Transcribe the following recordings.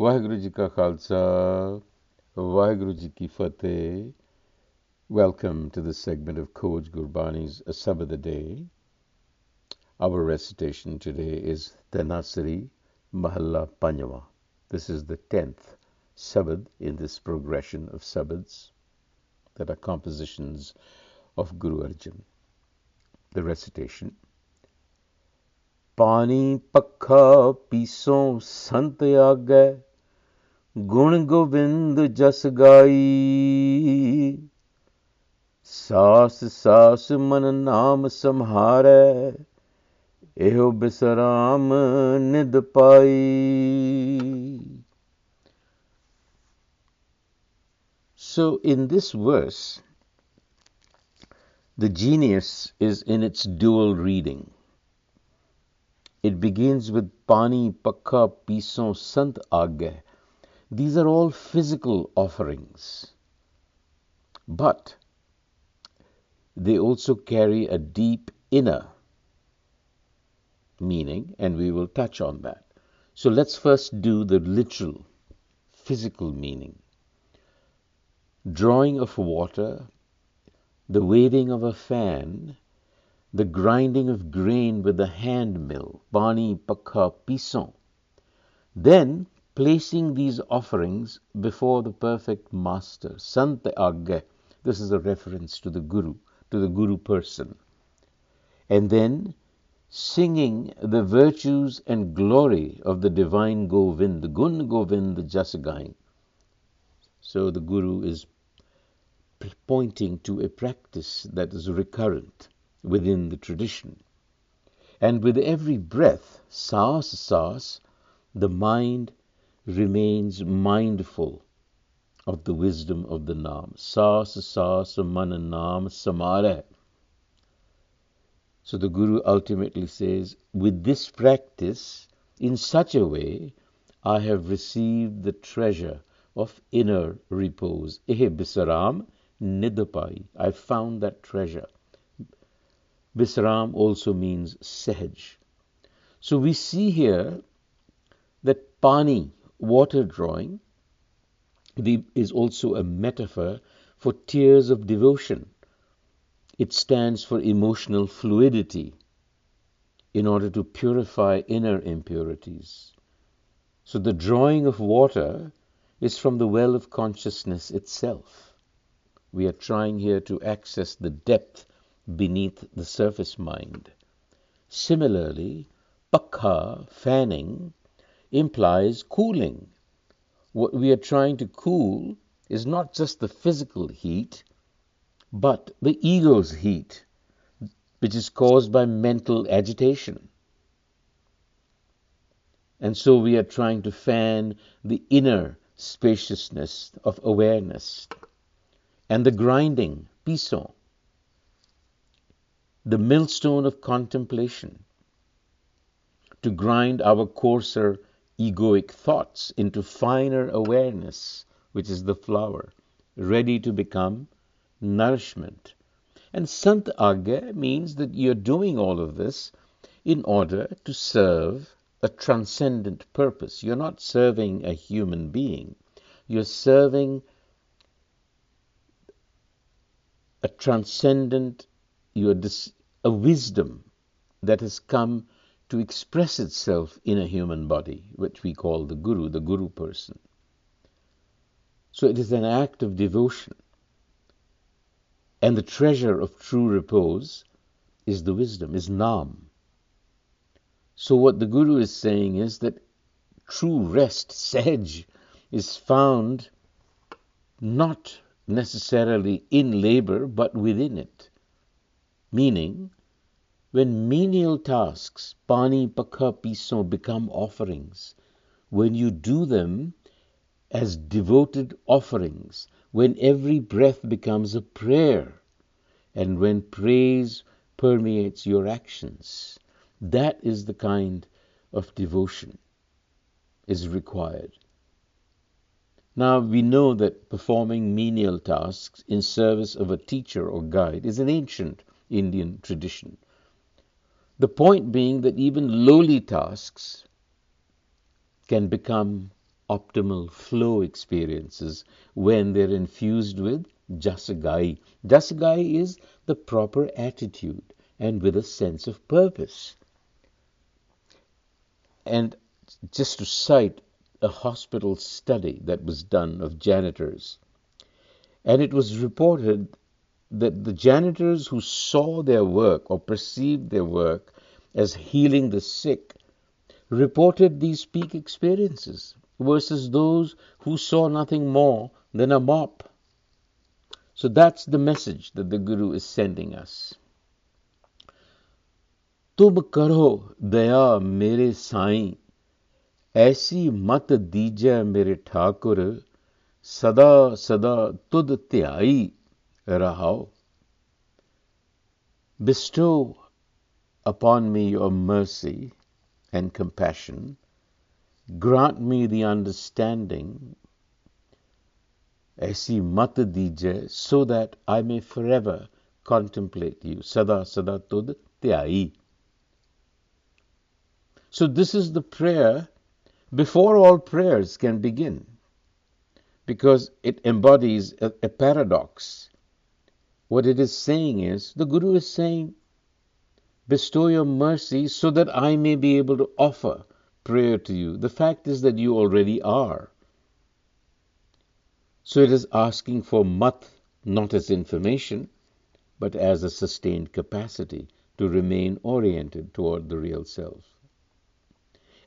Waheguru Ji Ka Khalsa, Waheguru Ji Ki Fateh. Welcome to this segment of Coach Gurbani's a-sabad-a-day. Our recitation today is Tanasari Mahalla Panjwa. This is the 10th sabad in this progression of sabads that are compositions of Guru Arjan. The recitation. Pani Pakha Pisau Sant Agai, Gun Govind Jas Gai, Saas Saas Man Naam Samhare, Eho Bisaram Nid Pai. So in this verse, the genius is in its dual reading. It begins with Pani Pakha Pisau Sant Agai. These are all physical offerings, but they also carry a deep inner meaning, and we will touch on that. So let's first do the literal, physical meaning. Drawing of water, the waving of a fan, the grinding of grain with a hand mill, Pani Pakha Pisau. Then placing these offerings before the perfect master, Sant Agai. This is a reference to the Guru person. And then singing the virtues and glory of the divine Govind, Gun Govind Jas Gai. So the Guru is pointing to a practice that is recurrent within the tradition. And with every breath, saas saas, the mind remains mindful of the wisdom of the Naam. Saas saas man naam samare. So the Guru ultimately says, with this practice, in such a way, I have received the treasure of inner repose. Ehe bisaram nidapai. I found that treasure. Bisram also means sehaj. So we see here that Pani, water drawing, is also a metaphor for tears of devotion. It stands for emotional fluidity in order to purify inner impurities. So the drawing of water is from the well of consciousness itself. We are trying here to access the depth beneath the surface mind. Similarly, pakha, fanning, implies cooling. What we are trying to cool is not just the physical heat, but the ego's heat, which is caused by mental agitation. And so we are trying to fan the inner spaciousness of awareness. And the grinding, pisau, the millstone of contemplation, to grind our coarser egoic thoughts into finer awareness, which is the flower, ready to become nourishment. And Sant Agai means that you're doing all of this in order to serve a transcendent purpose. You're not serving a human being. You're serving a transcendent, a wisdom that has come to express itself in a human body, which we call the Guru person. So it is an act of devotion. And the treasure of true repose is the wisdom, is Naam. So what the Guru is saying is that true rest, sehaj, is found not necessarily in labor, but within it. Meaning, when menial tasks, Pani Pakha Pisau, become offerings, when you do them as devoted offerings, when every breath becomes a prayer, and when praise permeates your actions, that is the kind of devotion is required. Now we know that performing menial tasks in service of a teacher or guide is an ancient Indian tradition. The point being that even lowly tasks can become optimal flow experiences when they're infused with jasagai. Jasagai is the proper attitude and with a sense of purpose. And just to cite a hospital study that was done of janitors, and it was reported that the janitors who saw their work or perceived their work as healing the sick reported these peak experiences versus those who saw nothing more than a mop. So that's the message that the Guru is sending us. तुम करो दया मेरे साईं, ऐसी मत दीजै मेरे ठाकुर, सदा सदा तुद ध्याई रहाओ. Bestow upon me your mercy and compassion. Grant me the understanding, aisi mat dije, so that I may forever contemplate you. Sada sada tud tyai. So this is the prayer before all prayers can begin, because it embodies a paradox. What it is saying is, the Guru is saying, bestow your mercy so that I may be able to offer prayer to you. The fact is that you already are. So it is asking for mat, not as information, but as a sustained capacity to remain oriented toward the real self.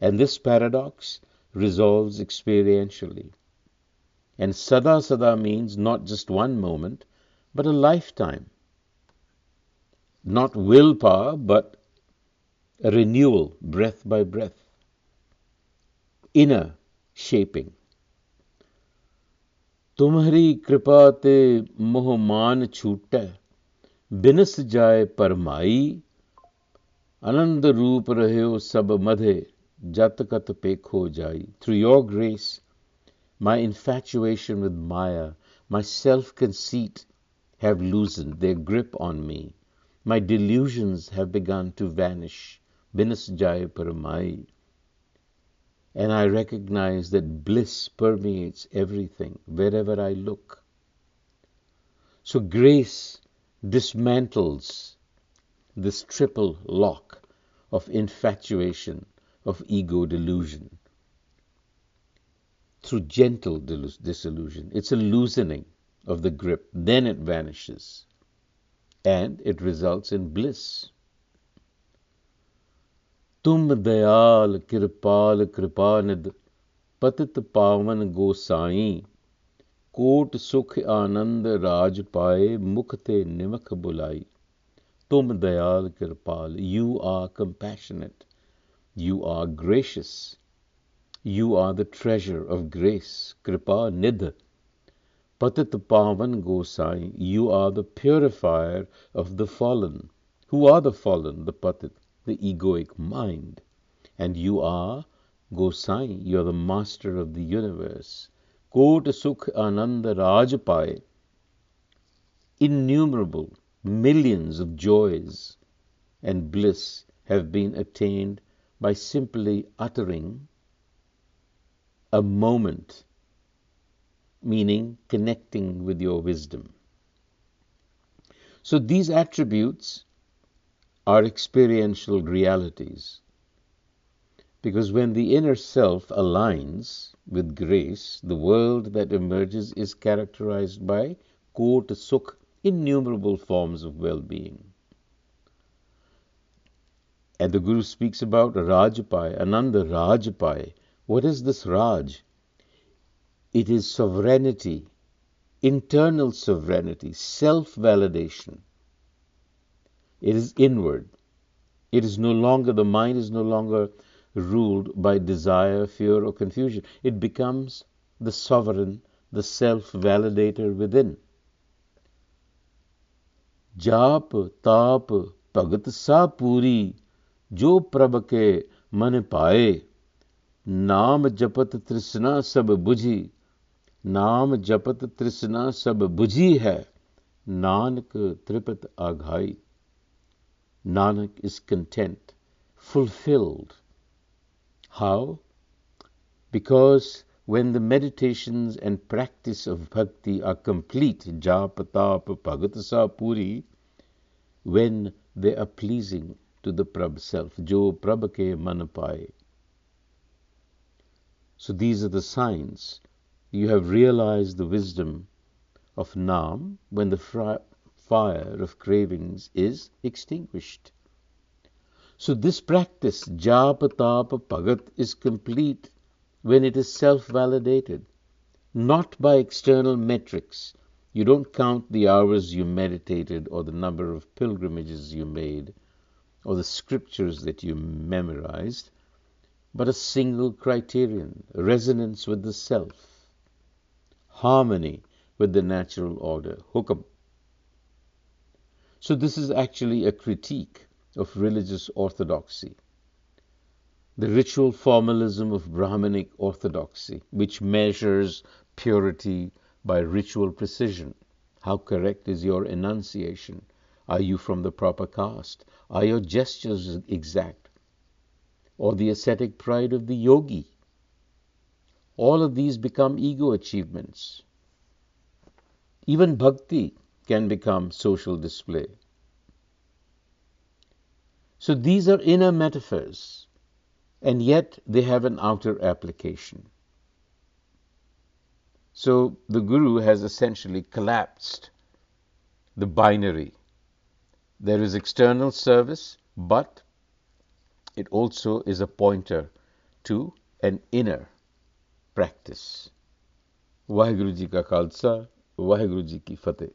And this paradox resolves experientially. And sada sada means not just one moment, but a lifetime. Not willpower, but a renewal, breath by breath. Inner shaping. तुम्हारी कृपा ते मोह मान छूटे, बिनस जाए परमाई, आनंद रूप रह्यो सब मधे, जत कत पेखो जाई. Through your grace, my infatuation with Maya, my self-conceit have loosened their grip on me. My delusions have begun to vanish. Binas jaya paramai. And I recognize that bliss permeates everything, wherever I look. So grace dismantles this triple lock of infatuation, of ego delusion, through gentle disillusion. It's a loosening of the grip. Then it vanishes. And it results in bliss. तुम दयाल कृपाल कृपानिध, पतित पावन गोसाई, coat सुख आनंद राज पाए, मुख ते निमख बुलाई. तुम दयाल कृपाल. You are compassionate. You are gracious. You are the treasure of grace. Kripa nidh. Patit pavan gosai. You are the purifier of the fallen. Who are the fallen? The patit, the egoic mind. And you are Gosai. You are the master of the universe. Kot sukh ananda rajpai. Innumerable millions of joys and bliss have been attained by simply uttering a moment, meaning connecting with your wisdom. So these attributes are experiential realities, because when the inner self aligns with grace, the world that emerges is characterized by kot sukh, innumerable forms of well-being. And the Guru speaks about Rajpai, Ananda Rajpai. What is this Raj? It is sovereignty, internal sovereignty, self-validation. It is inward. It is no longer, the mind is no longer ruled by desire, fear, or confusion. It becomes the sovereign, the self-validator within. Jap, tap, bhagat sa puri, jo prabh ke man paaye, naam japat trishna sab bujhi, naam japat trishna sab bujhi hai, nanak tripat aghai. Nanak is content, fulfilled. How? Because when the meditations and practice of bhakti are complete, japa tapa bhagat sa puri, when they are pleasing to the Prabh self, jo Prabh ke man paaye. So these are the signs. You have realized the wisdom of Naam when the fire of cravings is extinguished. So this practice, japa tapa bhagat, is complete when it is self-validated, not by external metrics. You don't count the hours you meditated or the number of pilgrimages you made or the scriptures that you memorized, but a single criterion: resonance with the self, harmony with the natural order, hukam. So this is actually a critique of religious orthodoxy, the ritual formalism of Brahmanic orthodoxy, which measures purity by ritual precision. How correct is your enunciation? Are you from the proper caste? Are your gestures exact? Or the ascetic pride of the yogi? All of these become ego achievements. Even bhakti can become social display. So these are inner metaphors, and yet they have an outer application. So the Guru has essentially collapsed the binary. There is external service, but it also is a pointer to an inner practice. Vaheguru Ji ka Khalsa, Vaheguru Ji ki Fateh.